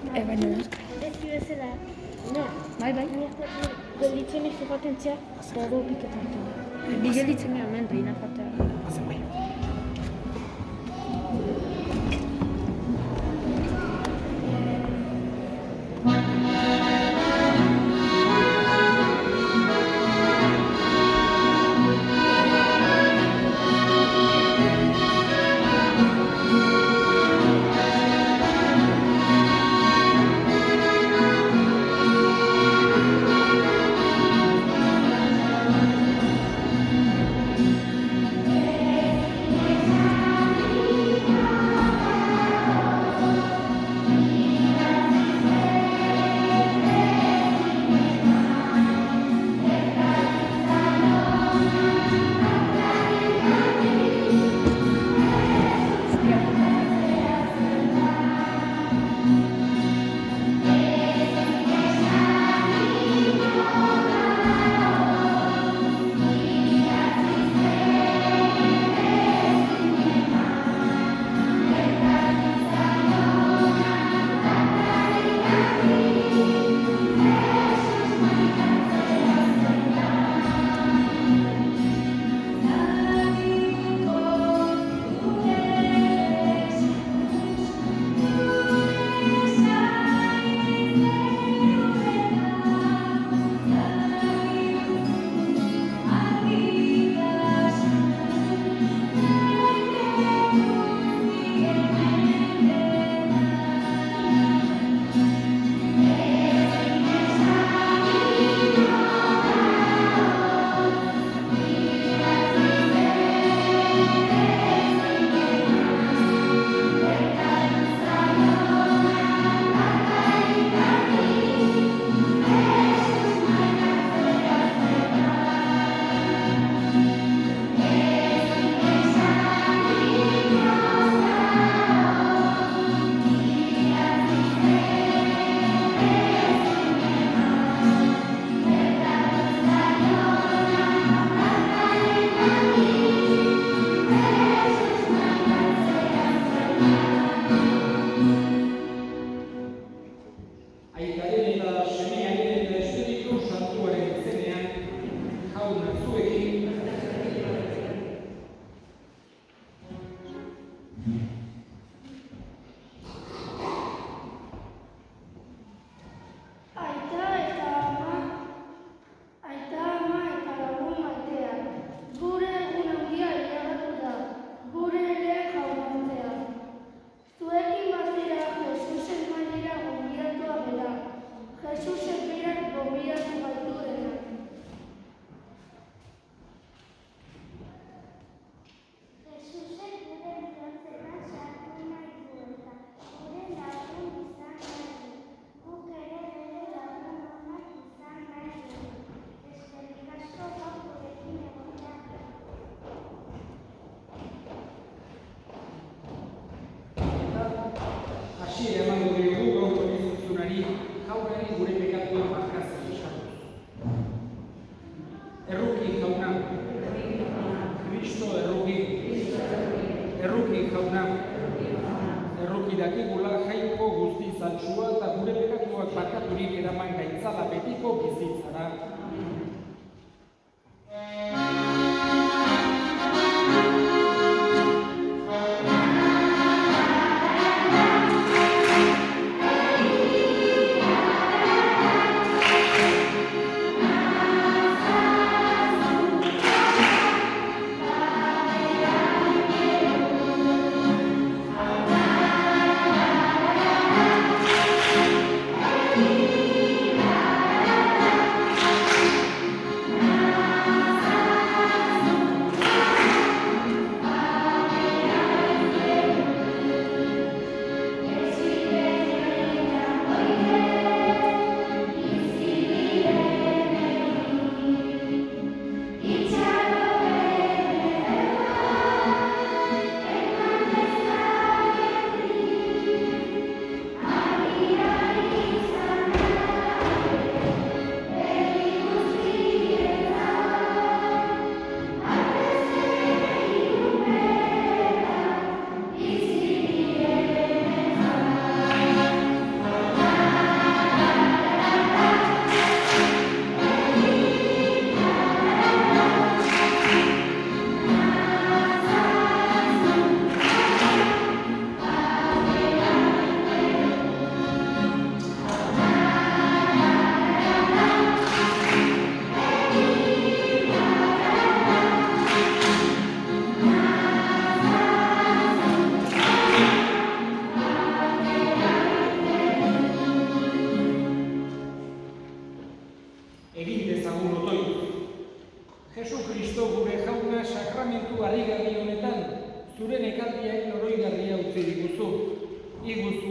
Baina ez. Ez bezala, no. Bai. Gelditzen ez patentzia, eta edo piketartu. Bi gelditzen gara hemen, da inafatea. hasiera emango diogu gaurko bizitsunari jaurari gure pekatuen barkazio eskatuz. Erruki jauna, Kristo erruki jauna, erruki dakigula jainko guzti zantzua eta gure pekatuak barkaturik eraman gaitzala betiko bizitzara.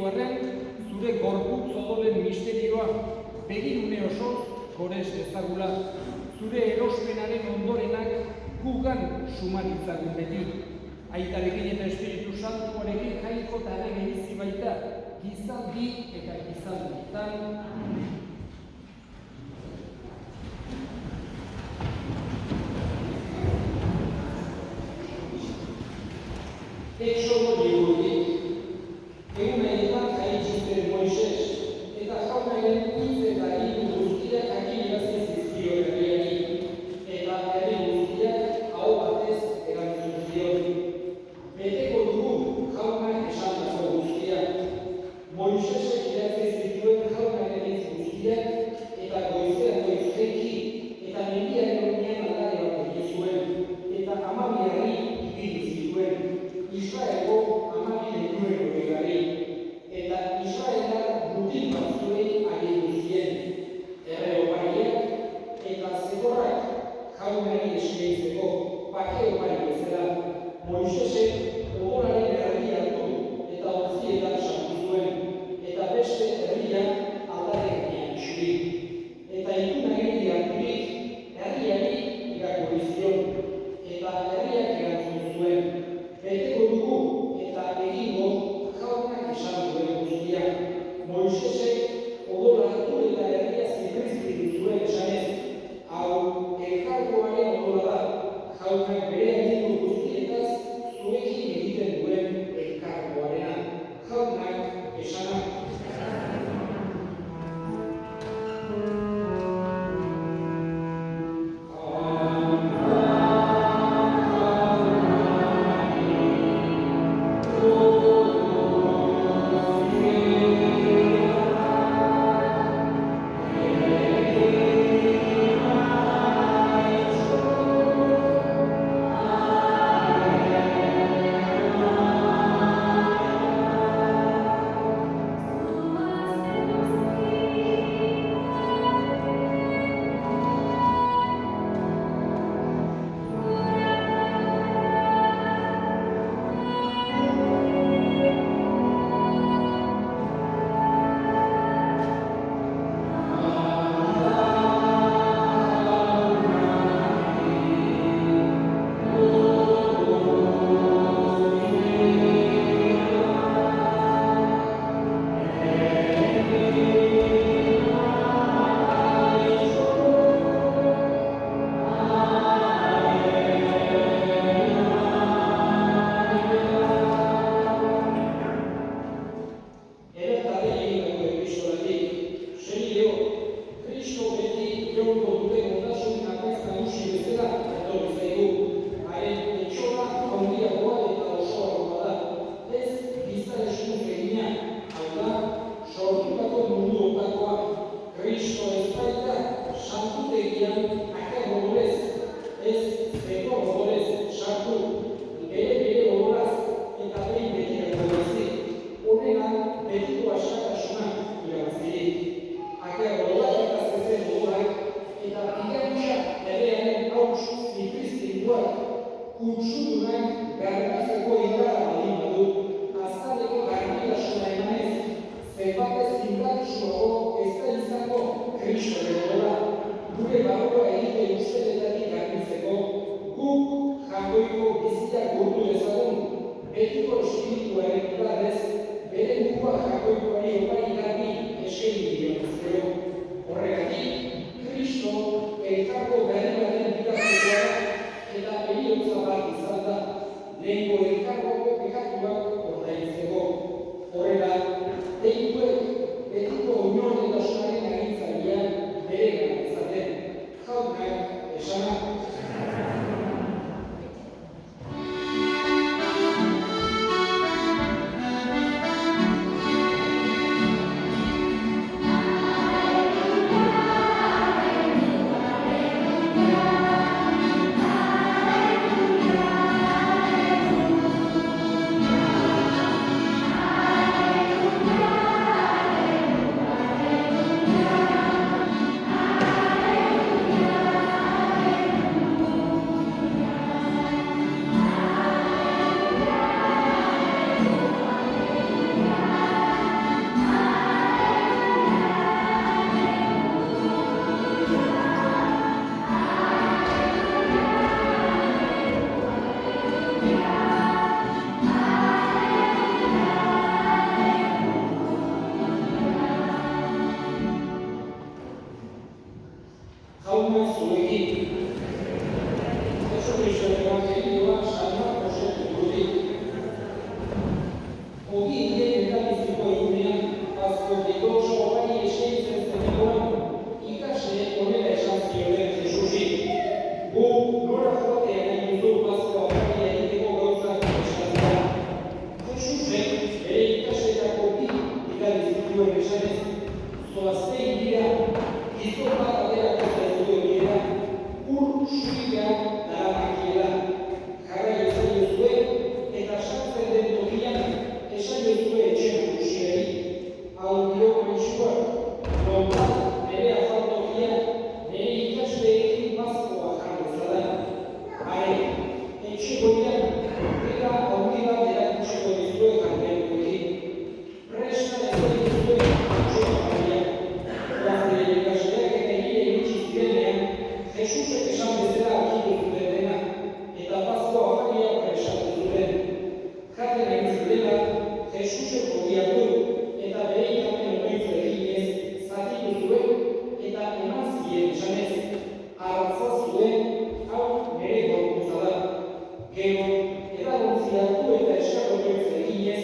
arren, zure gorputz odolen misterioa, begirune oso gores dezagula, zure erospenaren ondorenak gugan sumaritzagun beti. Aitarekin eta Espiritu Santuarekin jaiko eta erregenizi baita, gizaldi eta gizaldietan. Exodo liburutik, egunetan jaitxizten Moises, eta jaunaren hitz eta hiru guztiak jakinarazten zizkio herriari, eta herri guztiak aho batez erantzun zion. Beteko dugu jaunak esandako guztiak, Moisesek idatzi zituen jaunaren hitz guztiak, eta goizean goiz jeki, eta mendiaren oinean aldare bat egin zuen, eta 12 herri ibili zituen. Israelgo 12 lehiuen hogegari, eta Israelak butin batzuei agindu zien, erre-opariak eta zekorrak jaunari eskeitzeko, bake opari bezala, Moisesek odolaren herri hartu eta ontzietan sartu zuen, eta beste herriak aldaren gainean isuri. Eta itunagiri harturik, herriari irakurri zion, eta herriak erantzun zuen. Beteko dugu eta egingo jaunak esan duen guztiak. Moisesek odola hartu eta herria ziprizkitu zuen esanez, hau elkargoaren odola da, jaunak bere egingo guztietaz zuekin egiten duen elkargoarena. Jaunak esanak. jauna zuekin. Jesucristo evangelioa San Markosen liburutik. Ogi hien eta biziko egunean, azkotiko sobari eskaintzen zenekoan, ikasle honela esan zioten Jesusi. Gu nora joatea nahi duzu Paskua afaria egiteko gauzak eskatzea. Jesusek bere ikasletako bi bidali zituen esanez, zoaztein dira, gizon bat aterako zaizue bidea, ur suitea daramakiela. Jarrai esan duzue, eta sartzen den tokian, esan duzue etxe nagusiari. Hau dio maixuak, nonbat nire afaltokia, nire ikasleekin Paskua jar dezala. Are, etxe goian, eta haundi bat erakutsiko dizue jangeruekin. Presta ez duzue etxe afaria. Gazte ikasleak eta nire iritsi zirenean, Jesusek esan bezala akitu zuten dena, eta Paskua afaria presatu zuten. Jaten hain zutela, Jesusek odiatu, eta bere ikapen okoitzu eginez, zatitu zuen, eta eman zien esanez, arratza zuen, hau nire gorputza da. Gero, edagontzi hartu eta eskar okoitzu eginez,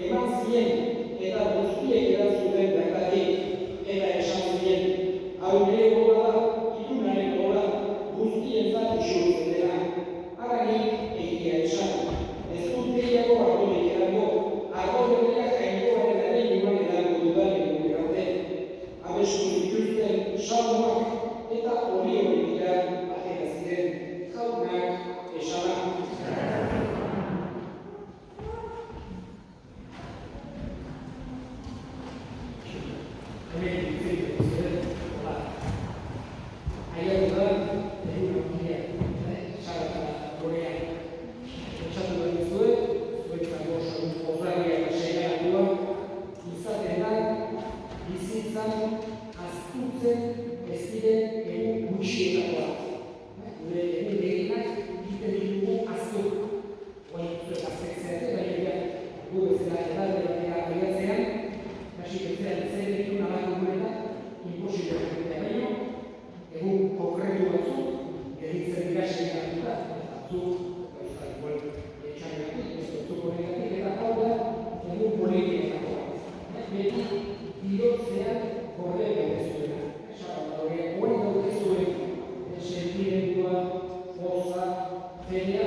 eman zien, eta guztiek erantzuten bertatik, eta esan zien, hau nire gola da, itunaren gola, guztientzat isurtzen dela. Haranik egia esan, ez dut gehiago ardorik erango, ardo berriak jainkoaren areinoan erango dudan egun arte. Abestu dituzten salmoak eta hori dira atera ziren, jaunak esana. Hemen dituzten ziren, hola. Aiatu da, egun handia, sarata gorean. Pentsatu behar duzue, zuetako ozarria eta segaratua, izaten da, bizitzan, aztutzen ez diren egun gutxietakoa. Gure egun beginak egiten ditugu aztu. Oain zuek aztek zeate, baina gu bezala edalde batera baiatzean, hasi betzean zer ditu nabako gurenak, imposible egitea baino, egun konkretu batzuk, gehitzen dira segaratuta, batzuk, gauzak igual, etxaiatik, ez dutzuko negatik, eta hau da, egun politiketakoa. Beti, bihotzean gordea gaudezuena. Oain gaudezuen, sentimendua, poza, feria,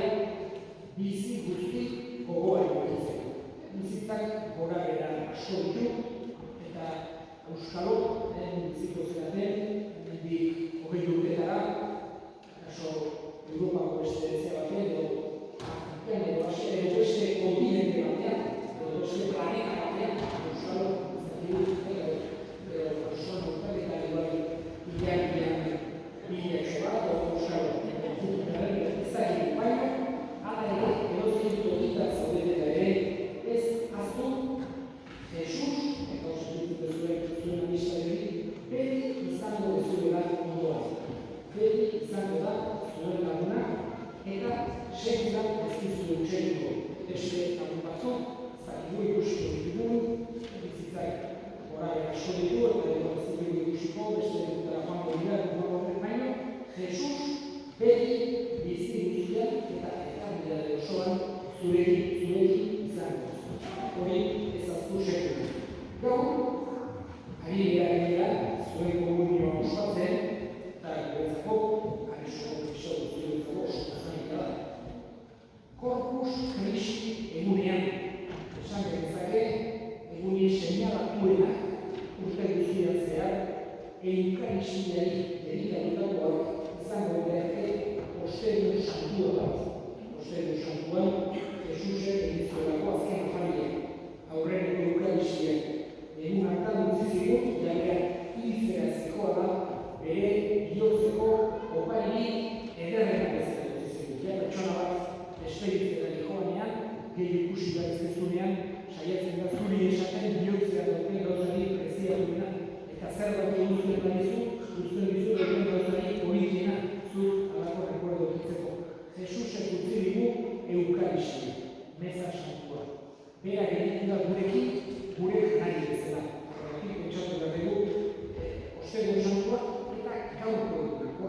bizi guzti gogoa egoitzeko. Bizitzak gora bera asko ditu, eta Euskalo, biziko zeraten, hemendik 20 urtetara, kaso Europako beste zea batean, edo Afrikan edo Asia, edo beste kontinente batean, edo beste planeta batean, Euskalo, edo persona urtak eta idean bideak bat, edo Euskalo, ezagin baino, hala ere, edozein tokitak zaudetela ere, ez aztu, Jesus, eta osatzen zuen amistaderi, beti izango dezuela ondoan. Beti izango da zuen laguna, eta sekulan ez dizuen txeliko. Beste lagun batzuk, zakigu ikusiko ditugun, bizitzak gora asko ditu, eta edo ez dugu ikusiko, beste dutara joango dira, baino, Jesus beti bizi guztian eta bidea osoan zurekin izango. Hori ez aztu sekula. Gaur, ari gara zuen komunio osatzen, eta guretzako, ari zuen zuretzako osatzen da. Corpus Christi egunean, esan genezake, eguni seinalatuenak urte guztian zehar, Eukaristiari dedikatutakoak izango beharke Ostegun Santua bat. Ostegun Santuan, Jesusek egitzuelako azken afaria. Aurreneko Eukaristiak egun hartan utzi zigun, jabean hiltzera zikoa da, bere bihotzeko opairik ederrenak bezala utzi zigun. Ja, pertsona bat esperitzera joanean, gehi ikusi da ez saiatzen da zuri esaten bihotzera duten gauzari preziatuena, eta zer bat egin zuen badizu, guztuen dizu duten gauzari horikiena, zut alako rekordo ditzeko. Jesusek utzi digu Eukaristia, meza santua. Berak egiten da gurekin, gure nahi bezala. Horregatik pentsatu behar dugu, Ostegun Santua eta gaurko egunak.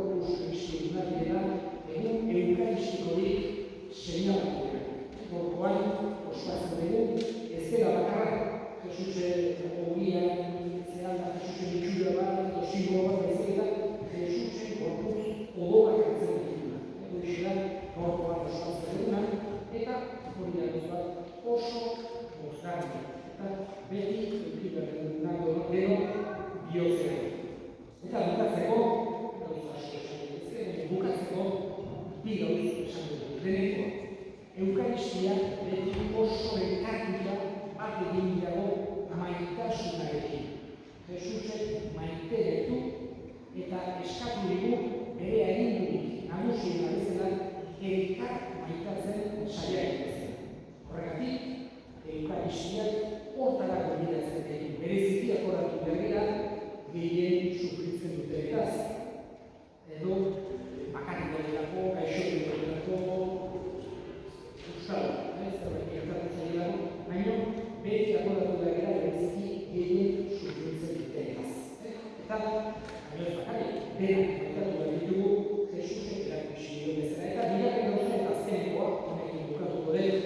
denak kontatu behar ditugu Jesusek erakutsi dio bezala. Eta bigarren gauza eta azkenekoa, honekin bukatuko dut,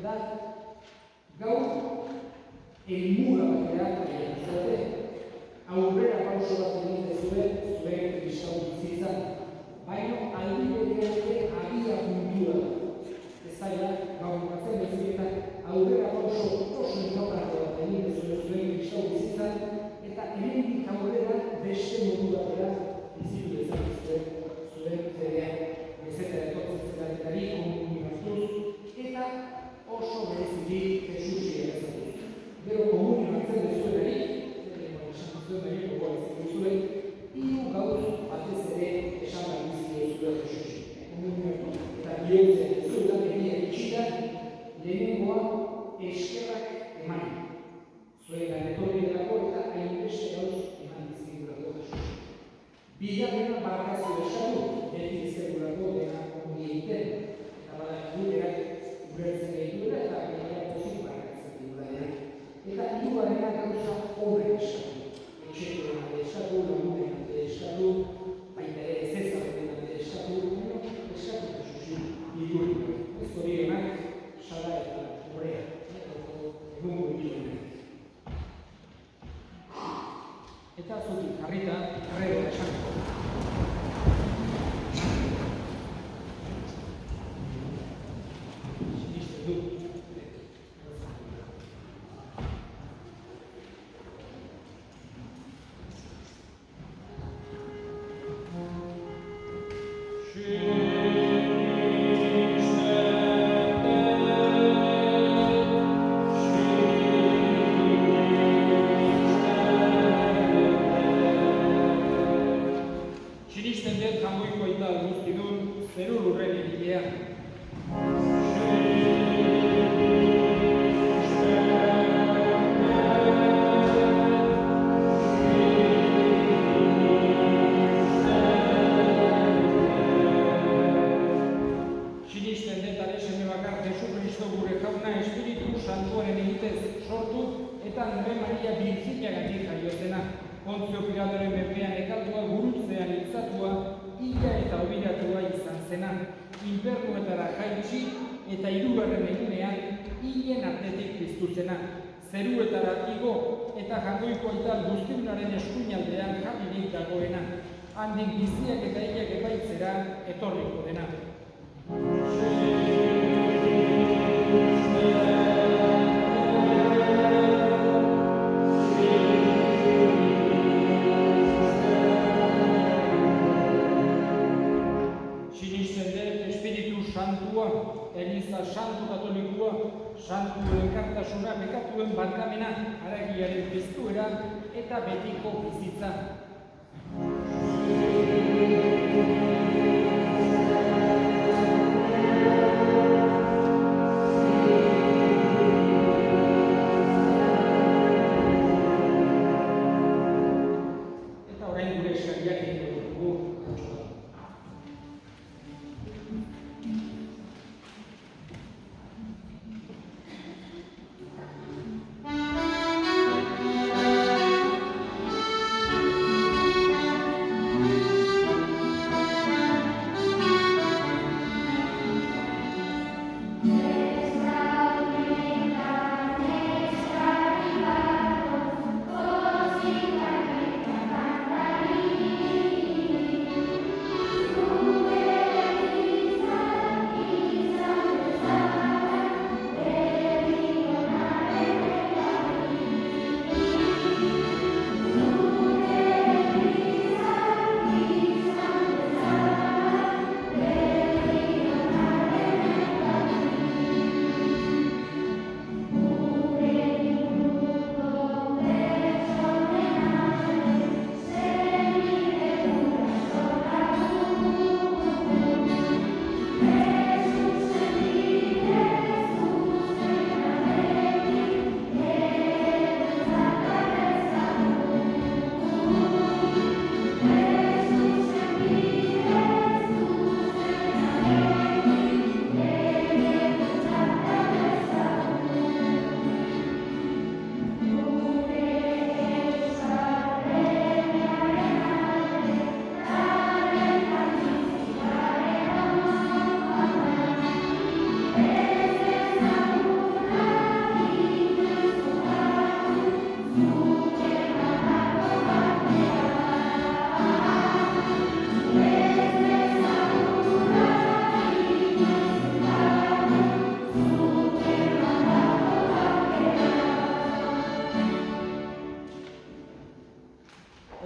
da gaur helmuga batera zaudete, aurrera pauso bat egin duzue zuen kristau bizitzan, baina aldi berean ere abiapuntua ez zaila, gaur bukatzen bezietan aurrera pauso oso importante bat egin duzue zuen kristau bizitzan, eta hemendik aurrera beste modu batera bizitu dezakizue zuen fedean bezetara etortzen zelaretari komunikatuz, eta oso bereziki Jesusi erazatuz. Gero komunikatzen dezuenari, esan zuen zuen, hiru gauz batez ere esan behar bizio zuen Jesusi. Komunikatu eta bihurtzen zuetan egia itxita, lehenengoa eskerrak eman. Zuetan etorri delako eta hainbeste gauz eman bizigurako Jesusi. Bigarrena barkazio eskatu, beti bizigurako dena ongi egiten, eta badakigu berak ulertzen dituela eta gehiago pozik barkatzen dituela. Eta hirugarrena gauza horrek eskatu. Etxeko denate eskatu, lagunen denate eskatu, baita ere ez ezaren denate eskatu, eskatu Jesusi hirurik. Ez hori enak, sala eta horrea, egungo dituenak. Eta zutik jarrita, arrero esanko. Sinisten du. Sinisten dut jangoiko eta guztidun zeru lurren egilea. Sinisten dut are seme bakar Jesu Kristo gure jauna Espiritu Santuaren egitez sortu eta Nure Maria Birjinagatik jaiozena. Pontzio Pilatoren menpean ekaldua gurutzean iltzatua, hila eta obiratua izan zena. Infernuetara jaitsi eta hirugarren egunean hilen artetik piztu zena. Zeruetara igo eta jangoiko aita guztiunaren eskuinaldean jarririk dagoena. Handik biziak eta hilak epaitzera etorriko dena. Santua, Eliza Santu Katolikua, Santu Elkartasuna, bekatuen barkamena, haragiaren piztuera eta betiko bizitza. Eta orain gure eskariak egin dugu.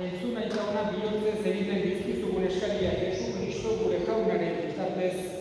entzun aita ona bihotzez egiten dizkizugun eskaria Jesu Kristo gure jaunaren bitartez.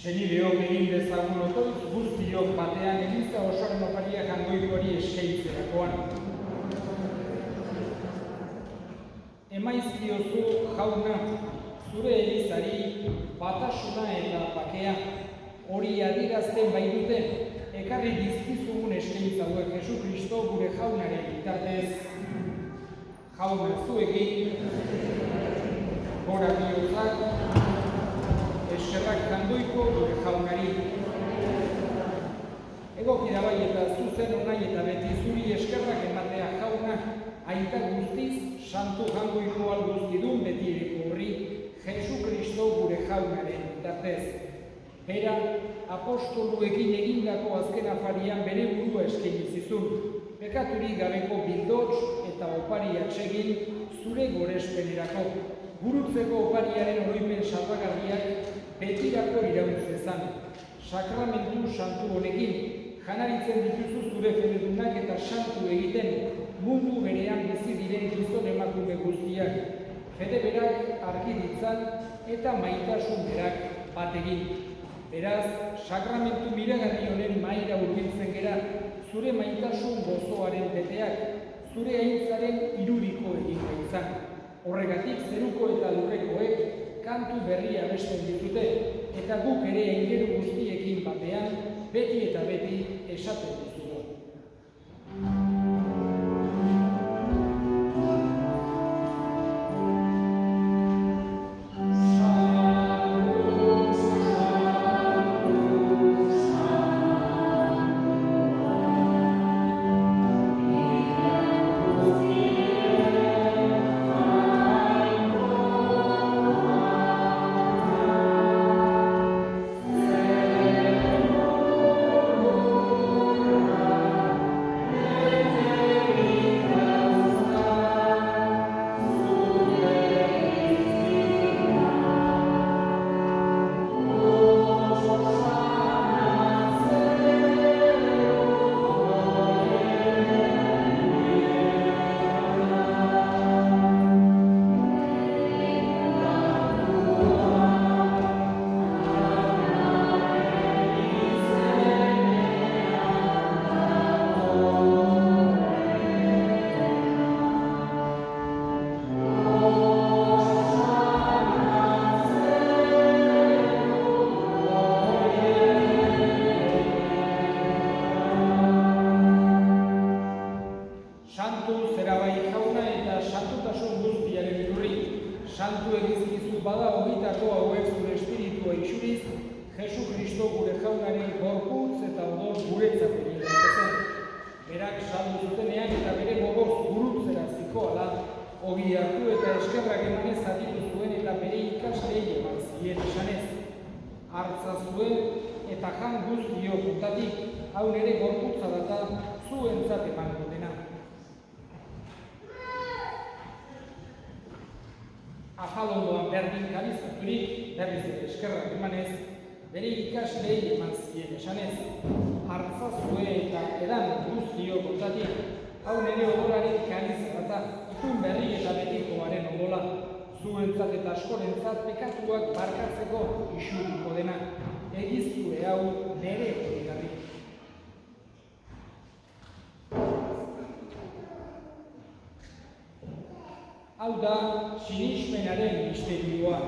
Senideok egin dezagun otoitz guztiok batean eliza osoaren oparia jangoikoari eskaintzerakoan. Emaizkiozu jauna, zure elizari batasuna eta bakea hori adierazten baitute, ekarri dizkizugun eskaintza hauek Jesu Kristo gure jaunaren bitartez. Jauna zuekin, gora bihotzak, eskerrak jandoiko gure jaunari. Egoki da bai eta zuzen onai eta beti zuri eskerrak ematea jauna, aita guztiz, santu jangoiko guztidun beti eriko horri, Jesu Kristo gure jaunaren bitartez. Bera, apostoluekin egindako azken afarian bere burua eskaini zizun, bekaturik gabeko bildots eta opari atsegin zure gorespenerako, gurutzeko opariaren oroimen salbagarriak betirako irauntzezan. Sakramentu santu honekin, janaritzen dituzu zure fededunak eta santu egiten mundu berean bizi diren gizon emakume guztiak, fede berak argi ditzan eta maitasun berak bat egin. Beraz, sakramentu miragarri honen mahaira hurbiltzen gera, zure maitasun gozoaren beteak, zure aintzaren irudiko egin gaitzan. Horregatik zeruko eta lurrekoek kantu berria abesten ditute, eta guk ere aingeru guztiekin batean, beti eta beti esaten dizugu. ogi hartu eta eskerrak emanez zatitu zuen eta bere ikaslei eman zien esanez. Hartza zuen eta jan guztio puntatik, hau nere gorputza data zuentzat emango dena. Afalondoan berdin kabizaturik, berriz ere eskerrak emanez, bere ikaslei eman zien esanez. Hartza zuen eta edan guztio puntatik, hau nere odolaren kalizia data, itun berri eta betikoaren odola, zuentzat eta askorentzat pekatuak barkatzeko isuriko dena, egiztue hau nere horigarri. Hau da sinismenaren misterioa.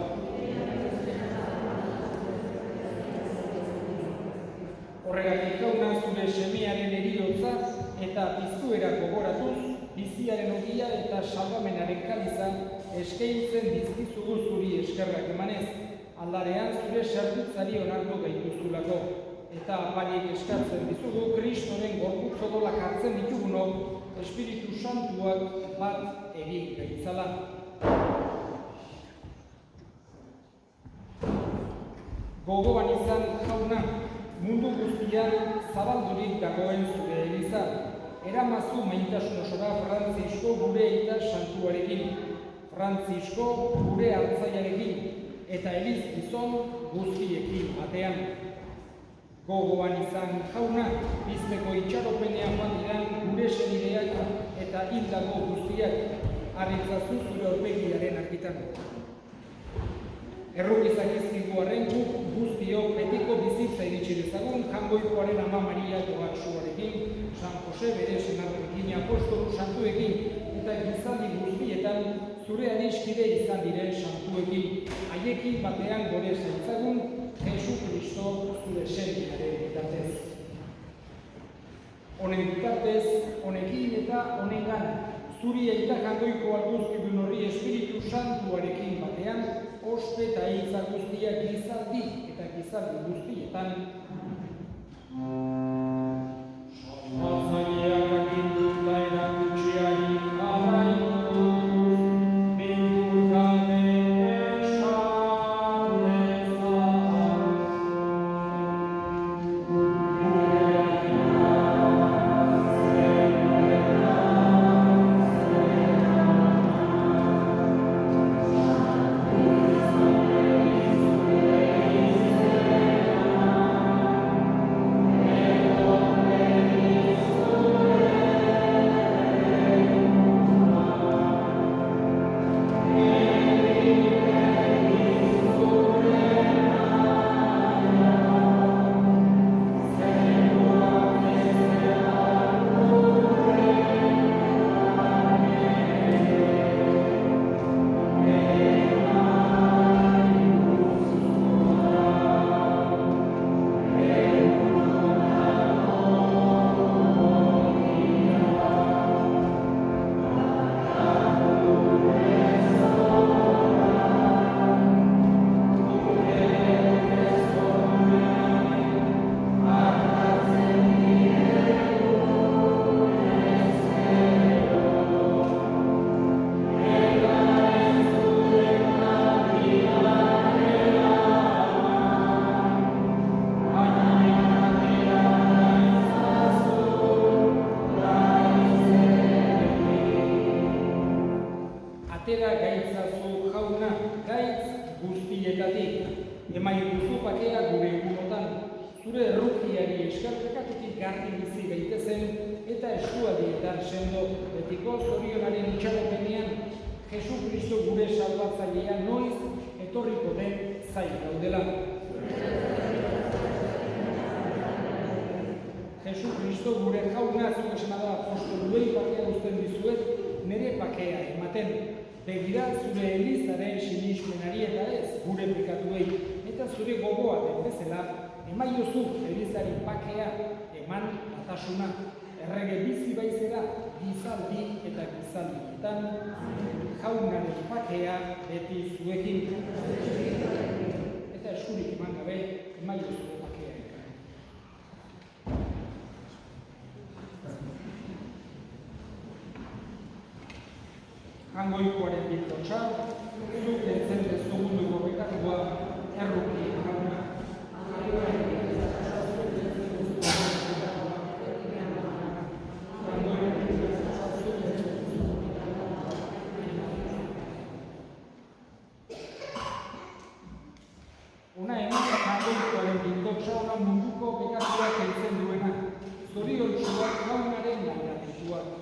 Horregatik gauna zure semearen heriotza eta piztuera gogoratuz, biziaren ogia eta salvamenaren kaliza eskaintzen dizkizugu zuri eskerrak emanez, aldarean zure zerbitzari onartu gaituzulako, eta apalik eskatzen dizugu Kristoren gorputz odolak hartzen ditugunok, Espiritu Santuak bat egin gaitzala. Gogoan izan jauna, mundu guztian zabaldurik dagoen zure eliza, eramazu maintasun osora Frantzisko gure aita santuarekin, Frantzisko gure hartzaiarekin, eta eliz gizon guztiekin batean. Gogoan izan jauna, bizteko itxaropenean joan diran gure senideak eta hildako guztiak, harritzazu zure aurpegiaren argitan. Errukizak izkigu arren guk guztio betiko bizitza iritsi dezagun, Jangoikoaren Ama Maria Joatsuarekin, San Jose bere senarrekin, apostolu santuekin, eta gizaldi guztietan zure adiskide izan diren santuekin, haiekin batean gore zaitzagun, Jesu Kristo zure senidearen bitartez. Honen bitartez, honekin eta honengan, zuri eta Jangoiko alduzkidun horri Espiritu Santuarekin batean, ospe eta hitza guztiak gizaldi eta gizaldi guztietan. Salbatzaileak agindu eta erakutsiari jarraitu, beldurgabe esan dezan. Atera gaitzazu jauna, gaitz guztietatik, emaiguzu pakea gure egunotan, zure errukiari eskarpekatutik garri bizi gaitezen eta eskualdietan sendo betiko zorionaren itxaropenean, Jesu Kristo gure salbatzailea noiz etorriko den zain gaudela. Jesu Kristo gure jauna zuk esana da apostoluei pakea uzten dizuet, nire pakea ematen. Begira zure elizaren sinismenari eta ez gure pekatuei, eta zure gogoa den bezala, emaiozu elizari pakea eman batasuna, errege bizi baizera gizaldi eta gizaldietan, jaunaren pakea beti zuekin. Eta eskurik eman gabe, emaiozu pakea ekan. jangoikoaren bildotxa, zuk entzen dezugunduko bekatua erruki jauna. Ona hemen jangoikoaren bildotxa ona munduko bekatuak entzen duena, zoriontsuak jaunaren langatituak.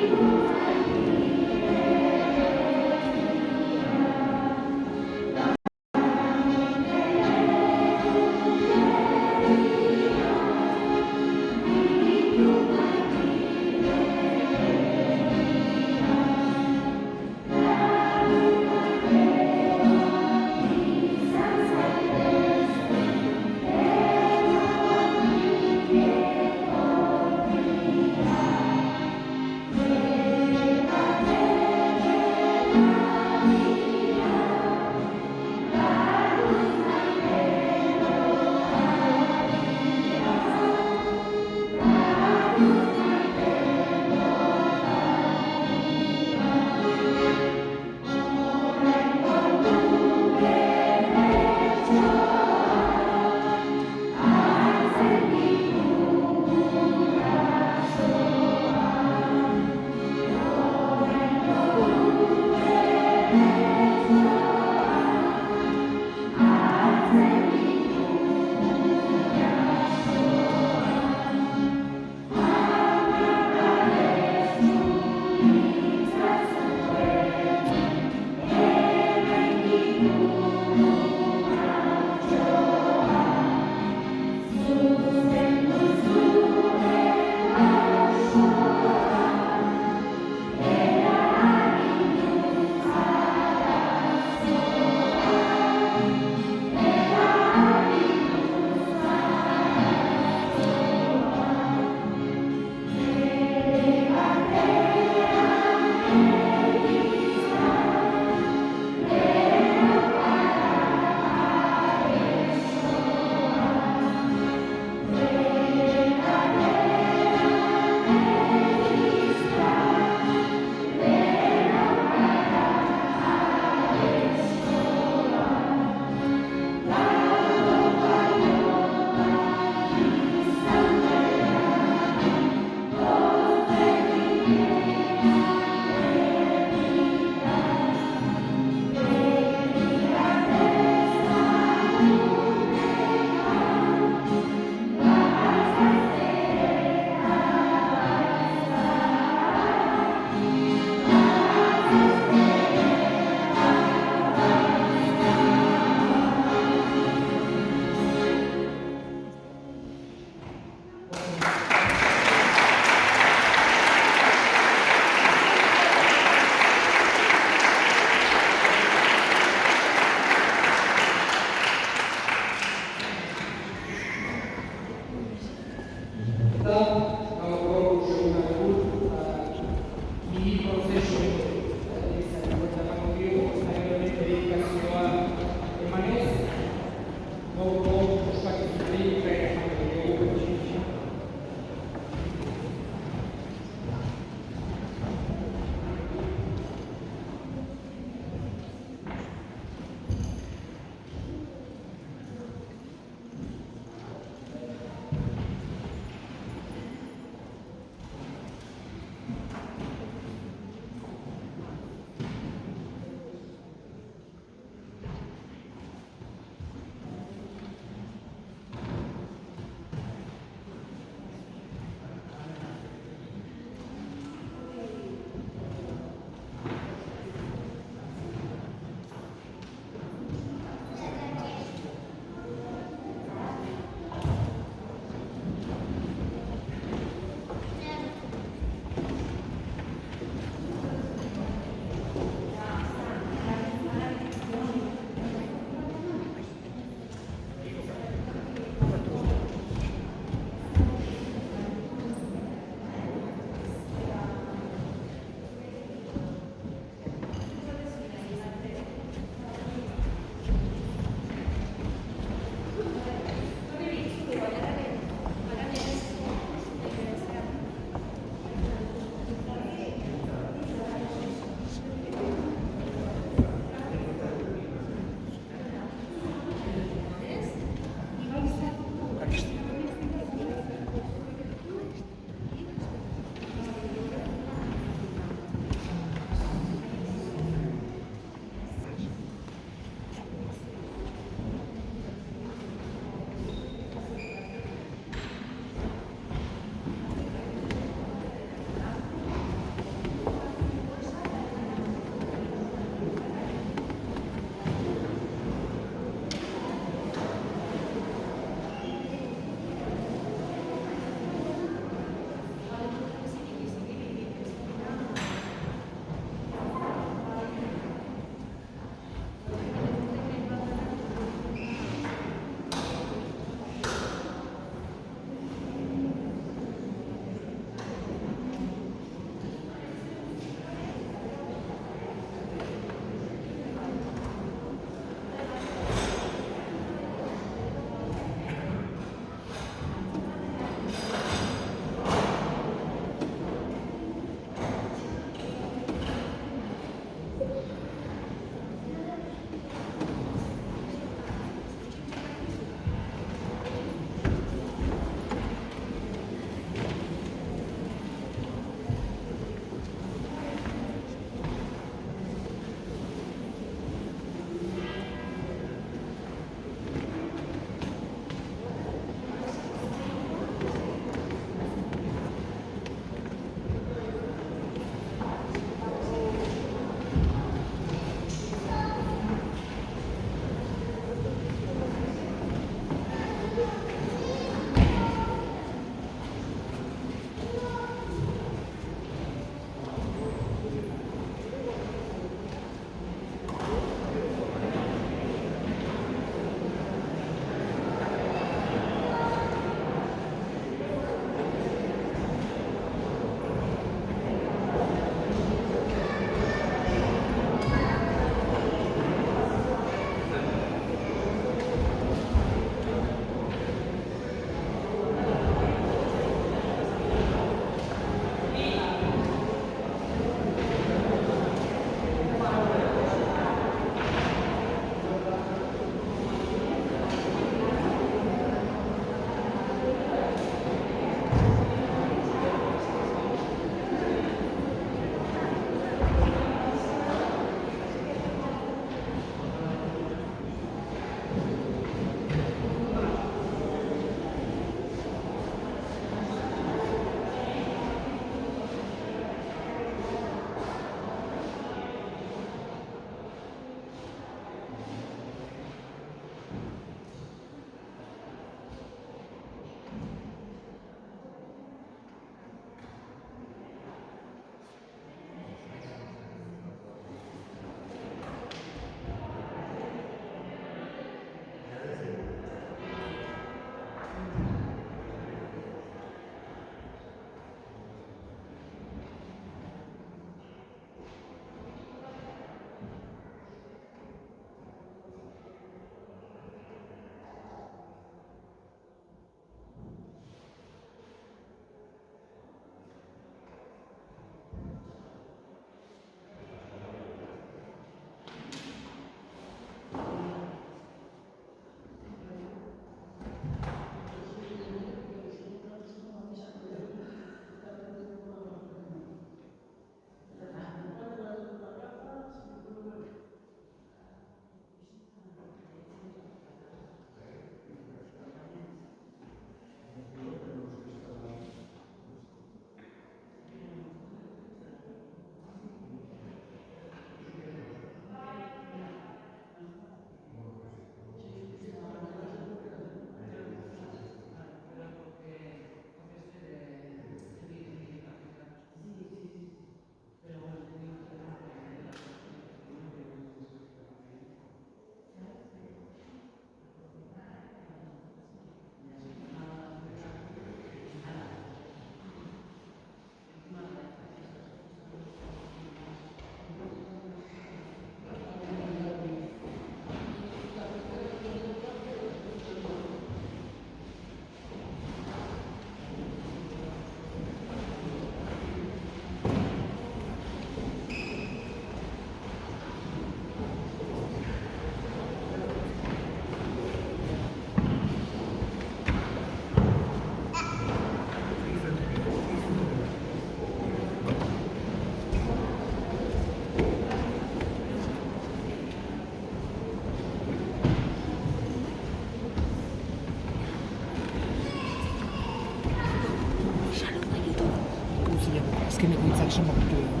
Azkeneko hitzak zenbakitu dugu.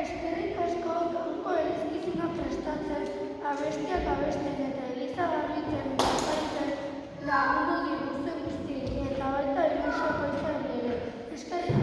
Eskerrik asko gaurko elizkizuna prestatzen, abestiak abesten eta eliza garbitzen lagundu diguzten guztiei, eta baita Elisa Koizari ere.